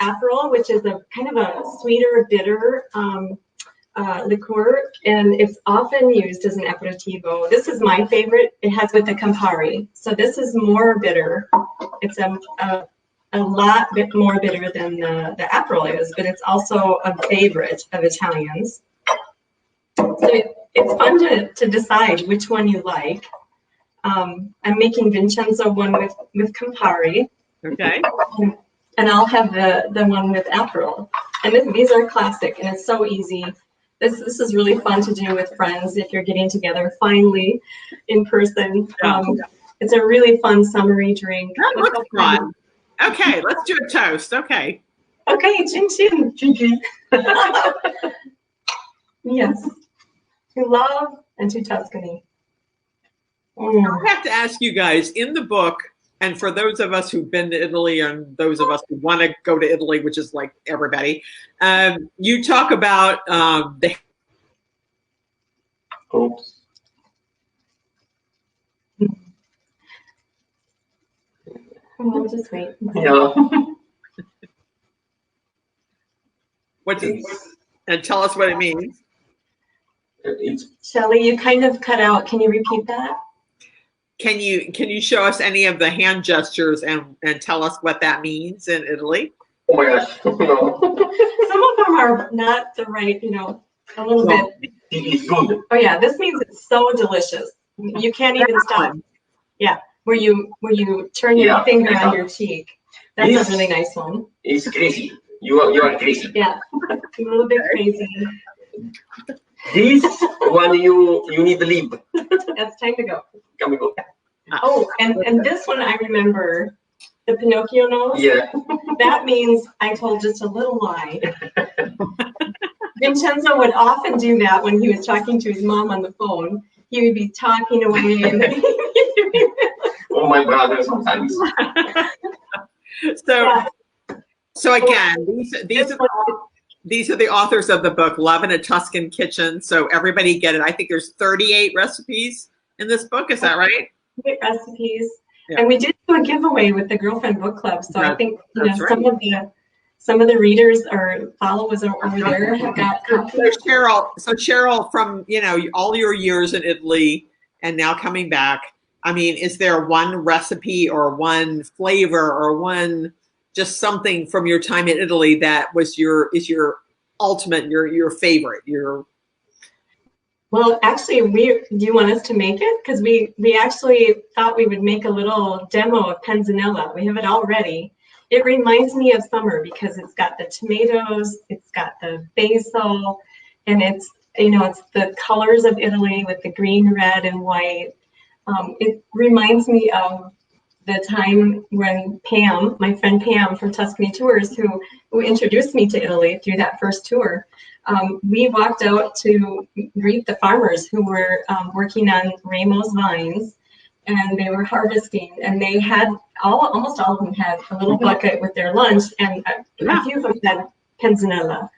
Aperol, which is a kind of a sweeter, bitter liqueur, and it's often used as an aperitivo. This is my favorite. It has with the Campari. So this is more bitter. It's a lot bit more bitter than the Aperol is, but it's also a favorite of Italians. So it's fun to decide which one you like. I'm making Vincenzo one with Campari. Okay. And I'll have the one with Aperol. And these are classic, and it's so easy. This is really fun to do with friends if you're getting together finally in person. It's a really fun summery drink. That looks fun. Okay, let's do a toast. Okay. Okay, chin chin. Chin chin. Yes. To love and to Tuscany. I have to ask you guys, in the book, and for those of us who've been to Italy and those of us who want to go to Italy, which is like everybody, you talk about the... Oops. We'll just wait. Yeah. And tell us what it means. Shelley, you kind of cut out. Can you repeat that? Can you show us any of the hand gestures and tell us what that means in Italy? Oh my gosh. No. Some of them are not the right, a little bit. It's good. Oh yeah, this means it's so delicious. You can't even stop. Yeah, where you turn your finger on your cheek. That's a really nice one. It's crazy. You are crazy. Yeah, a little bit crazy. This one you need to leave. That's time to go. Come and go. Oh, and this one I remember, the Pinocchio nose. Yeah. That means I told just a little lie. Vincenzo would often do that when he was talking to his mom on the phone. He would be talking away. And oh, my brother sometimes. So again, these are the authors of the book, Love in a Tuscan Kitchen. So everybody get it. I think there's 38 recipes in this book. Is that right? Recipes. Yeah. And we did do a giveaway with the Girlfriend Book Club. So I think some of the readers or followers over there have got copies. So Sheryl, from all your years in Italy and now coming back, I mean, is there one recipe or one flavor or one just something from your time in Italy that was your ultimate, your favorite, Well, actually, do you want us to make it? Because we actually thought we would make a little demo of panzanella. We have it all ready. It reminds me of summer because it's got the tomatoes, it's got the basil, and it's the colors of Italy with the green, red, and white. It reminds me of the time when Pam, my friend Pam from Tuscany Tours, who introduced me to Italy through that first tour, we walked out to greet the farmers who were working on Ramo's vines, and they were harvesting, and they had almost all of them had a little bucket with their lunch, and a few of them had panzanella.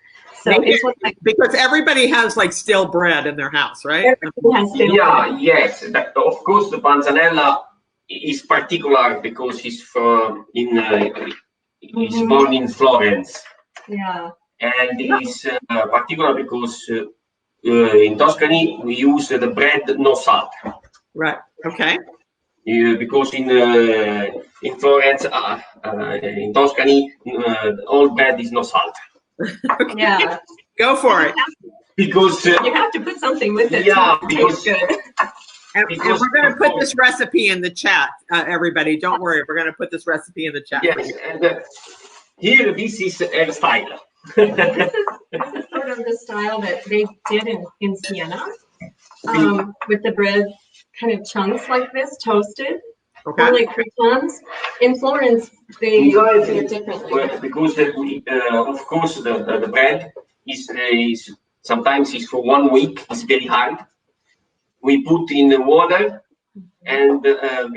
So it's because everybody has like stale bread in their house, right? Everybody has stale bread. Yes. Of course, the panzanella is particular because he's he's born in Florence. Yeah. And he's particular because in Tuscany we use the bread no salt. Right. Okay. Because in Florence, in Tuscany, all bread is no salt. Okay. Yeah. Go for it. Because you have to put something with it. Yeah. Because good. And we're going to put this recipe in the chat, everybody. Don't worry. We're going to put this recipe in the chat. Yes, and here this is a style. This is sort of the style that they did in Siena, with the bread kind of chunks like this, toasted, or like croutons. In Florence, they do it differently. Well, because of course the bread is sometimes is for 1 week. It's very hard. We put in the water and vinegar,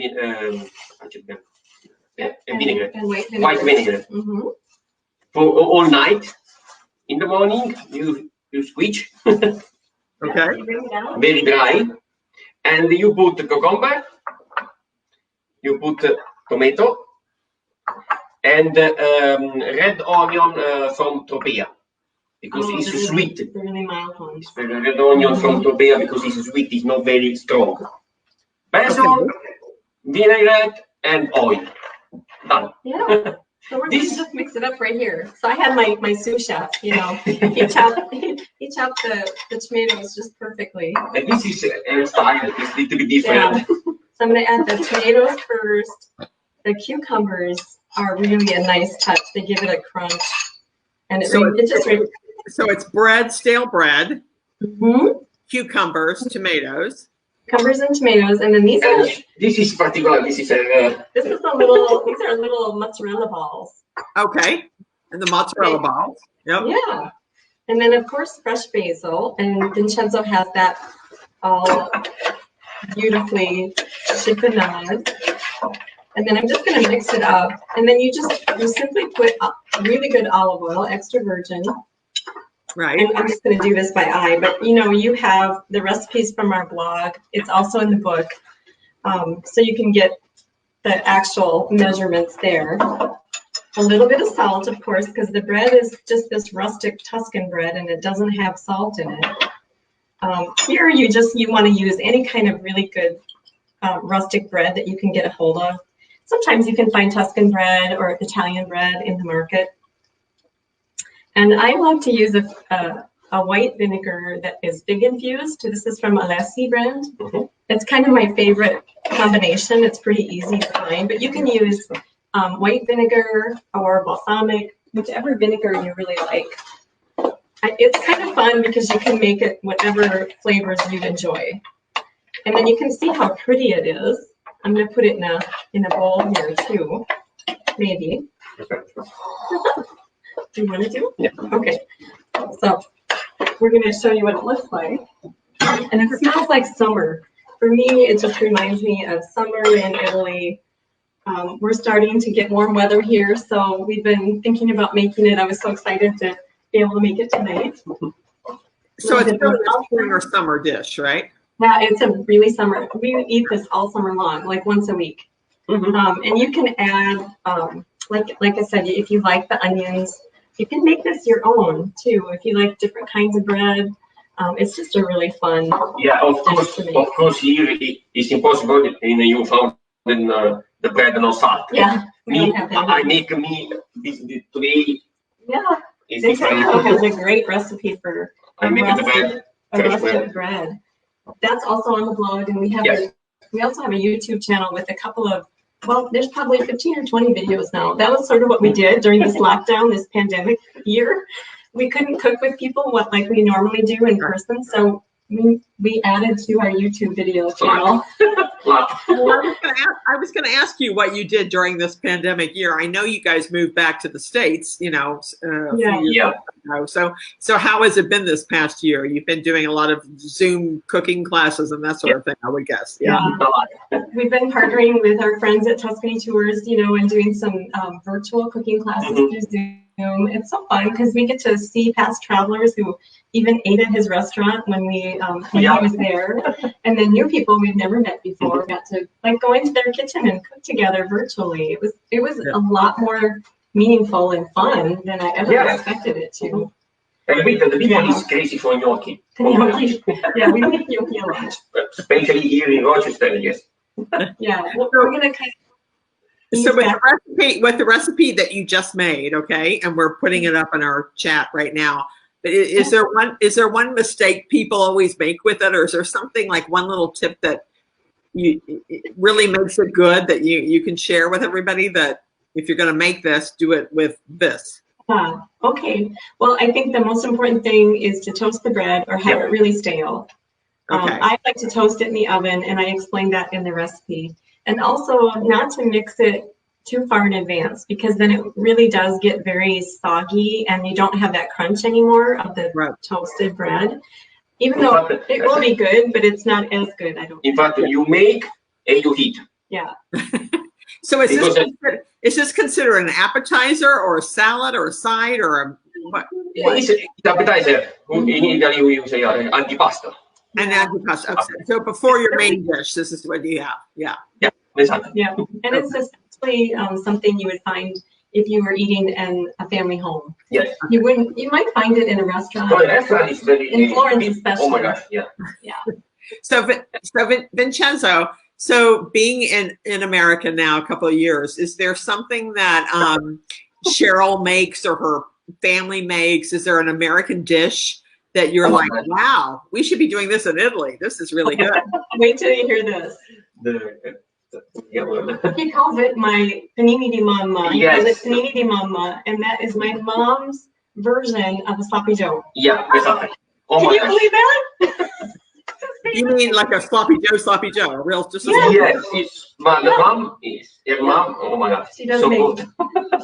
and white vinegar, for all night. In the morning, you switch. Okay. Very dry, and you put the cucumber, you put tomato, and red onion from Tropea, because it's sweet. The really mild ones. It's the red onion from Tropea because it's sweet. It's not very strong. Basil, vinaigrette, and oil. Done. Yeah. So we're going to just mix it up right here. So I had my sous chef, you know, he chopped the tomatoes just perfectly. And this is a style. It's a little bit different. Yeah. So I'm going to add the tomatoes first. The cucumbers are really a nice touch. They give it a crunch. And so it's bread, stale bread, cucumbers, tomatoes. Cucumbers and tomatoes, and then these are. This is particular. This is a. This is a little. These are little mozzarella balls. Okay, and the mozzarella balls. Yep. Yeah, and then of course fresh basil, and Vincenzo has that all beautifully chiffonade. And then I'm just going to mix it up, and then you simply put really good olive oil, extra virgin. Right. And I'm just going to do this by eye, but you know, you have the recipes from our blog. It's also in the book, so you can get the actual measurements there. A little bit of salt, of course, because the bread is just this rustic Tuscan bread, and it doesn't have salt in it. Here, you want to use any kind of really good rustic bread that you can get a hold of. Sometimes you can find Tuscan bread or Italian bread in the market. And I love to use a white vinegar that is fig infused. This is from Alessi brand. It's kind of my favorite combination. It's pretty easy to find, but you can use white vinegar or balsamic, whichever vinegar you really like. It's kind of fun because you can make it whatever flavors you enjoy. And then you can see how pretty it is. I'm going to put it in a bowl here too, maybe. Do you want to do? Yeah. Okay. So we're going to show you what it looks like. And it smells like summer. For me, it just reminds me of summer in Italy. We're starting to get warm weather here, so we've been thinking about making it. I was so excited to be able to make it tonight. So it's really a spring or summer dish, right? Yeah, it's a really summer. We eat this all summer long, like once a week. And you can add, like I said, if you like the onions, you can make this your own too. If you like different kinds of bread, it's just a really fun. Yeah, of course. Here it's impossible. In you found the bread no salt. Yeah, I make this today. Yeah, Vincenzo has a great recipe for I make the rustic bread. That's also on the blog, and we also have a YouTube channel with a couple of. Well, there's probably 15 or 20 videos now. That was sort of what we did during this lockdown, this pandemic year. We couldn't cook with people like we normally do in person, so we added to our YouTube video channel. Well, I was going to ask you what you did during this pandemic year. I know you guys moved back to the States, you know. So how has it been this past year? You've been doing a lot of Zoom cooking classes and that sort of thing, I would guess. Yeah. We've been partnering with our friends at Tuscany Tours, you know, and doing some virtual cooking classes through Zoom. It's so fun because we get to see past travelers who even ate at his restaurant when he was there, and then new people we've never met before got to like go into their kitchen and cook together virtually. It was a lot more meaningful and fun than I ever expected it to. And the people is crazy for gnocchi. Yeah, we make gnocchi a lot. Especially here in Rochester, yes. Yeah, well, we're gonna kind of. So with the recipe that you just made, okay, and we're putting it up in our chat right now. But is there one mistake people always make with it, or is there something like one little tip that it really makes it good that you can share with everybody that if you're going to make this, do it with this? Okay. Well, I think the most important thing is to toast the bread or have it really stale. Okay. I like to toast it in the oven, and I explained that in the recipe. And also not to mix it too far in advance, because then it really does get very soggy and you don't have that crunch anymore of the toasted bread. Even though it will be good, but it's not as good, I don't think. In fact, you make and you eat. Yeah. So is this considered an appetizer or a salad or a side or a what? It's an appetizer. In Italy, we use antipasto. And antipasto. Okay. So before your main dish, this is what you have. Yeah. Yeah. Exactly. Yeah. And it's essentially something you would find if you were eating in a family home. Yes. You wouldn't. You might find it in a restaurant. No, the restaurant is very In Florence, especially. Oh my gosh, yeah. Yeah. So Vincenzo, so being in America now a couple of years, is there something that Sheryl makes or her family makes? Is there an American dish that you're like, wow, we should be doing this in Italy? This is really good. Wait till you hear this. He calls it my panini di mamma. He calls it panini di mamma, and that is my mom's version of a sloppy Joe. Yeah, exactly. Oh Can my you gosh. believe that? You mean like a sloppy Joe, a real just a Yes, it's my the mom is your mom. Oh my gosh. She does So make. good.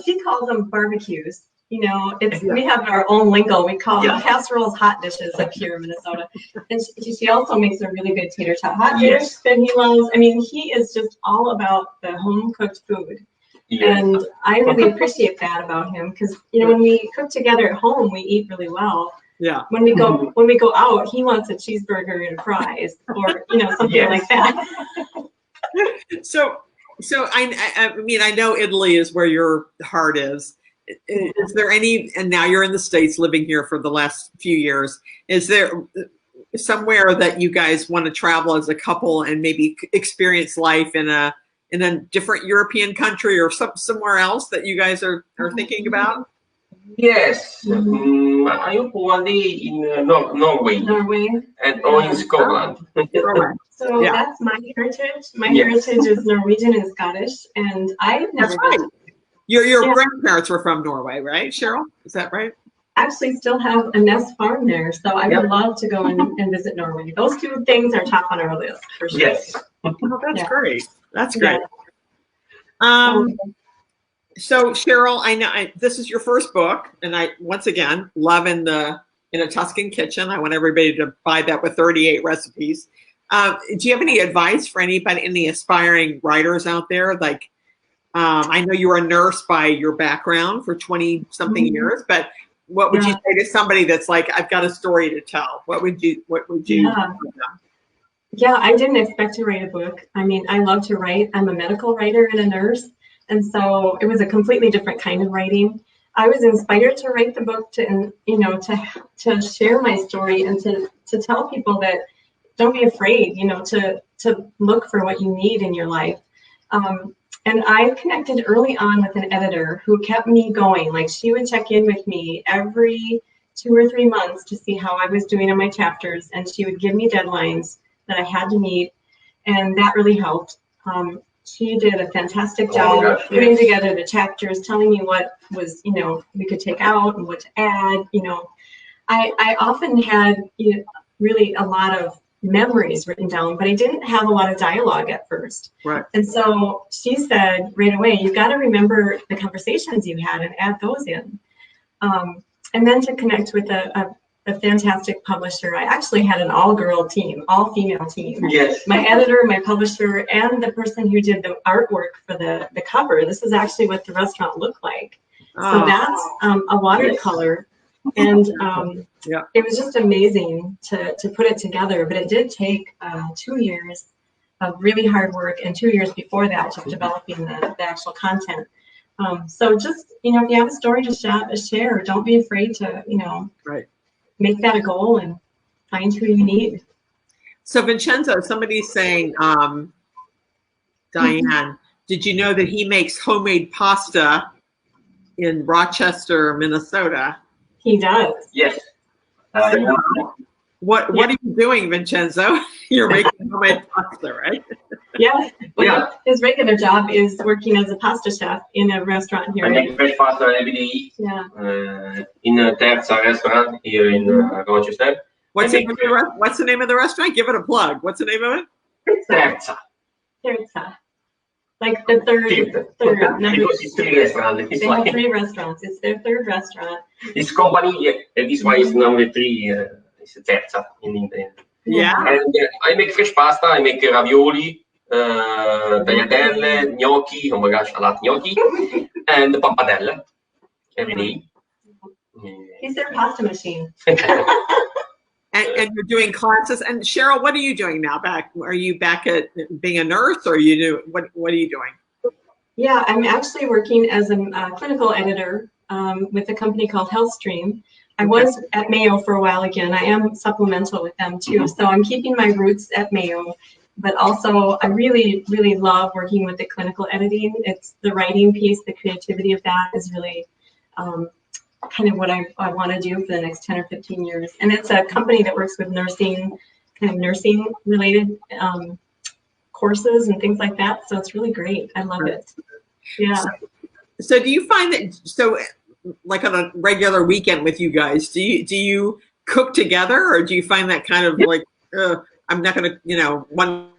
She calls them barbecues. You know, it's we have our own lingo. We call them casseroles, hot dishes up here in Minnesota. And she also makes a really good tater tot hot dish that he loves. I mean, he is just all about the home cooked food. Yes. And I really appreciate that about him because you know when we cook together at home, we eat really well. Yeah. When we go out, he wants a cheeseburger and fries, or you know something like that. So I mean, I know Italy is where your heart is. Is there any, and now you're in the States living here for the last few years, is there somewhere that you guys want to travel as a couple and maybe experience life in a different European country or somewhere else that you guys are thinking about? Yes. I hope one day in Norway. Norway. And or in Scotland. So that's my heritage. My heritage is Norwegian and Scottish, and I've never been. Your grandparents were from Norway, right, Sheryl? Is that right? Actually still have a nest farm there, so I would love to go and visit Norway. Those two things are top on our list for sure. Yes. Oh, that's great. That's great. So Sheryl, I know this is your first book, and I once again love in a Tuscan kitchen. I want everybody to buy that with 38 recipes. Do you have any advice for anybody, any aspiring writers out there? Like, I know you're a nurse by your background for 20 something years, but what would you say to somebody that's like, I've got a story to tell? What would you Yeah, I didn't expect to write a book. I mean, I love to write. I'm a medical writer and a nurse. And so it was a completely different kind of writing. I was inspired to write the book to share my story and to tell people that don't be afraid, to look for what you need in your life. And I connected early on with an editor who kept me going. Like she would check in with me every 2 or 3 months to see how I was doing on my chapters. And she would give me deadlines that I had to meet. And that really helped. She did a fantastic job putting together the chapters, telling me what was, we could take out and what to add. I often had really a lot of memories written down, but I didn't have a lot of dialogue at first. Right. And so she said right away, you've got to remember the conversations you had and add those in. And then to connect with a fantastic publisher. I actually had an all-girl team, all-female team. Yes. My editor, my publisher, and the person who did the artwork for the cover. This is actually what the restaurant looked like. So that's a watercolor. And it was just amazing to put it together. But it did take 2 years of really hard work and 2 years before that of developing the actual content. So just, if you have a story to share, don't be afraid to, make that a goal and find who you need. So Vincenzo, somebody's saying, Diane, did you know that he makes homemade pasta in Rochester, Minnesota? He does. Yes. What are you doing, Vincenzo? You're making homemade pasta, right? Yeah. His regular job is working as a pasta chef in a restaurant here. I make fresh pasta every day. Yeah. In a Terza restaurant here in Rochester. What's the name of the restaurant? Give it a plug. What's the name of it? Terza. Terza. Like the third number. Because it's 3 restaurants. They have 3 restaurants. It's their 3rd restaurant. This company, this one is number 3. It's Terza in Italy. Yeah. And I make fresh pasta. I make ravioli, tagliatelle, gnocchi. Oh my gosh, I love gnocchi. And pappardelle every day. He's their pasta machine. And you're doing classes. And Sheryl, what are you doing now? Are you back at being a nurse, or what are you doing? Yeah, I'm actually working as a clinical editor with a company called HealthStream. I was at Mayo for a while again. I am supplemental with them too. So I'm keeping my roots at Mayo, but also I really, really love working with the clinical editing. It's the writing piece, the creativity of that is really kind of what I want to do for the next 10 or 15 years. And it's a company that works with nursing, kind of nursing related courses and things like that. So it's really great. I love it. Yeah. So do you find that, so like on a regular weekend with you guys, do you cook together, or do you find that kind of like, I'm not going to, you know, one.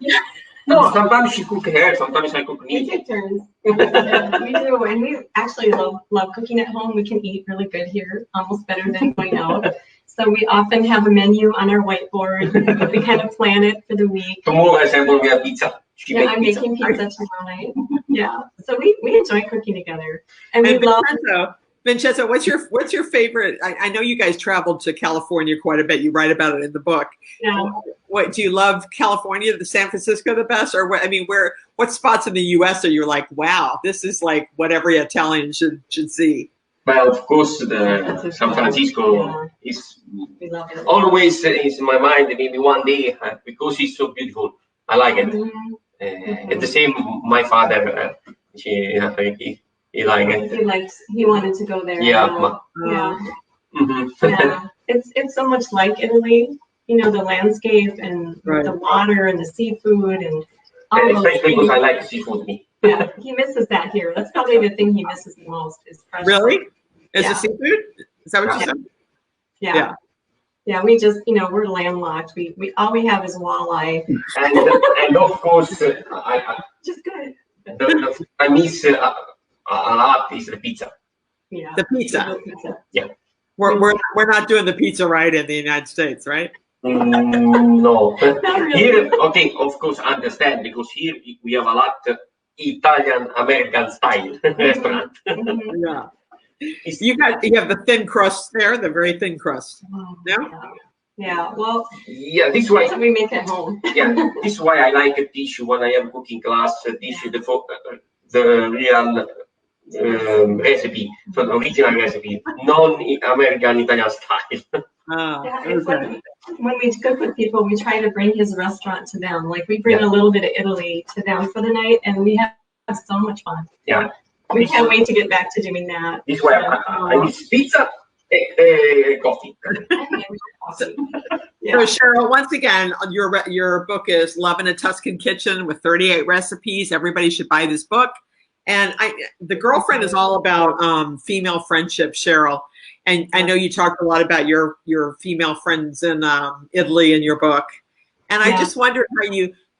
No, sometimes she cook here, sometimes I cook We me. take turns. Yeah, we do, and we actually love cooking at home. We can eat really good here, almost better than going out. So we often have a menu on our whiteboard. We kind of plan it for the week. Tomorrow, for example, we have pizza. I'm making pizza tomorrow night. Yeah, so we enjoy cooking together, and we love. Vincenzo, what's your favorite? I know you guys traveled to California quite a bit. You write about it in the book. Yeah. What do you love? California, the San Francisco, the best, or what? I mean, what spots in the U.S. are you like, wow, this is like what every Italian should see? Well, of course, the San Francisco is always in my mind. Maybe one day, because it's so beautiful, I like it. And the same, my father, he liked it. He wanted to go there. Yeah. Yeah. Yeah. It's so much like Italy. You know, the landscape and the water and the seafood and all especially because I like seafood. Yeah, he misses that here. That's probably the thing he misses the most is fresh. Really? Is the seafood? Is that what you said? Yeah. Yeah, we just, you know, we're landlocked. We all we have is walleye. And of course, I just good. I miss a lot is the pizza. Yeah. The pizza. Yeah. We're not doing the pizza right in the United States, right? No. Really. Here, okay, of course, I understand, because here we have a lot Italian American style restaurant. Yeah. You have the thin crust there, the very thin crust. No? Yeah. Well. Yeah, this is why we make at home. Yeah, this is why I like a dish when I have cooking class. Dish the real recipe, so the original recipe, non-American Italian style. It's like when we cook with people, we try to bring his restaurant to them. Like we bring a little bit of Italy to them for the night, and we have so much fun. Yeah. We can't wait to get back to doing that. This way, I miss pizza, coffee. So Sheryl, once again, your book is Love in a Tuscan Kitchen with 38 recipes. Everybody should buy this book. And the girlfriend is all about female friendship, Sheryl. And I know you talked a lot about your female friends in Italy in your book. And I just wondered how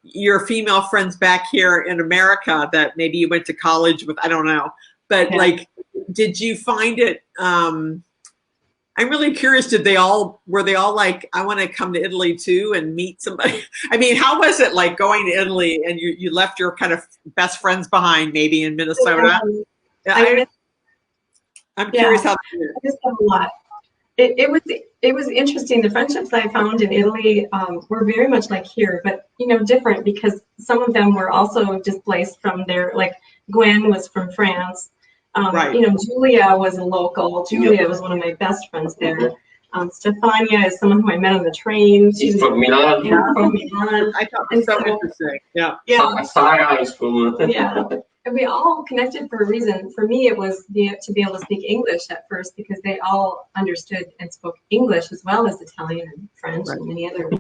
your female friends back here in America that maybe you went to college with, I don't know. But like, did you find it, I'm really curious, were they all like, I want to come to Italy too and meet somebody? I mean, how was it like going to Italy and you left your kind of best friends behind maybe in Minnesota? I'm curious how. I just have a lot. It was interesting. The friendships I found in Italy were very much like here, but you know, different because some of them were also displaced from there. Like Gwen was from France. You know, Julia was a local. Julia was one of my best friends there. Stefania is someone who I met on the train. She's from Milan. Yeah, from Milan. I thought it was so interesting. Yeah. Sarah is from. Yeah. And we all connected for a reason. For me, it was to be able to speak English at first because they all understood and spoke English as well as Italian and French and many other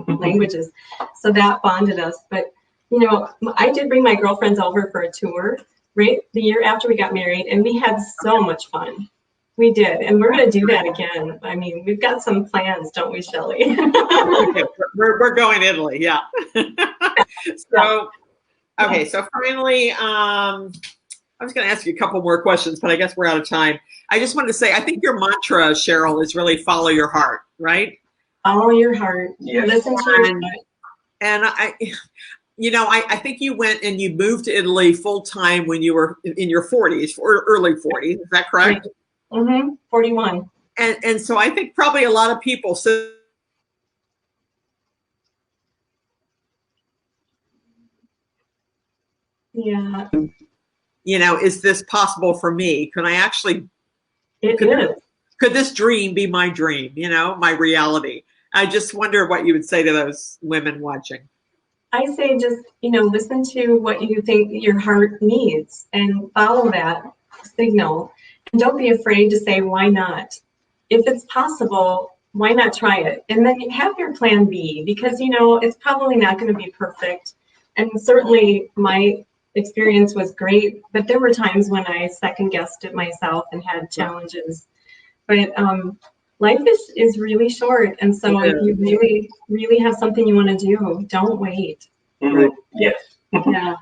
languages. So that bonded us. But, you know, I did bring my girlfriends over for a tour right the year after we got married, and we had so much fun. We did, and we're going to do that again. I mean, we've got some plans, don't we, Shelley? we're going to Italy, yeah. So. Okay, so finally, I was going to ask you a couple more questions, but I guess we're out of time. I just wanted to say, I think your mantra, Sheryl, is really follow your heart, right? Follow your heart. Yes. Listen to your heart. And I think you went and you moved to Italy full time when you were in your 40s or early 40s. Is that correct? Mm-hmm. 41. And so I think probably a lot of people. So you know, is this possible for me? Can I actually, could this dream be my dream, you know, my reality? I just wonder what you would say to those women watching. I say just, you know, listen to what you think your heart needs and follow that signal. And don't be afraid to say, why not? If it's possible, why not try it? And then have your plan B, because, you know, it's probably not going to be perfect. And certainly my experience was great, but there were times when I second guessed it myself and had challenges. But life is really short. And so if you really, really have something you want to do, don't wait. Mm-hmm. Yes. Yeah.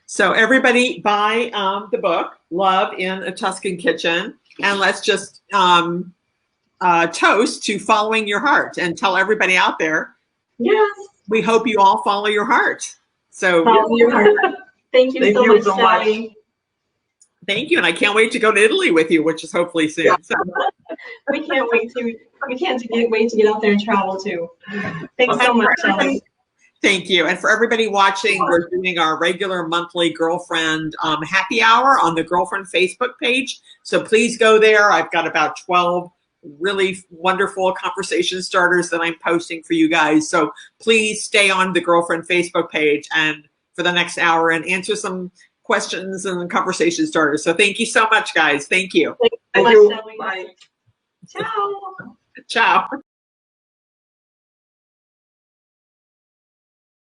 So everybody buy the book, Love in a Tuscan Kitchen, and let's just toast to following your heart and tell everybody out there. Yes. We hope you all follow your heart. So follow your heart. Thank you so much, Shelly. Thank you, and I can't wait to go to Italy with you, which is hopefully soon. So. We can't wait to get out there and travel too. Thanks so much, Shelly. Thank you. And for everybody watching, we're doing our regular monthly girlfriend happy hour on the girlfriend Facebook page. So please go there. I've got about 12 really wonderful conversation starters that I'm posting for you guys. So please stay on the girlfriend Facebook page and for the next hour and answer some questions and conversation starters. So thank you so much, guys. Thank you. Thank you so much, Shelly. Bye. Ciao. Ciao.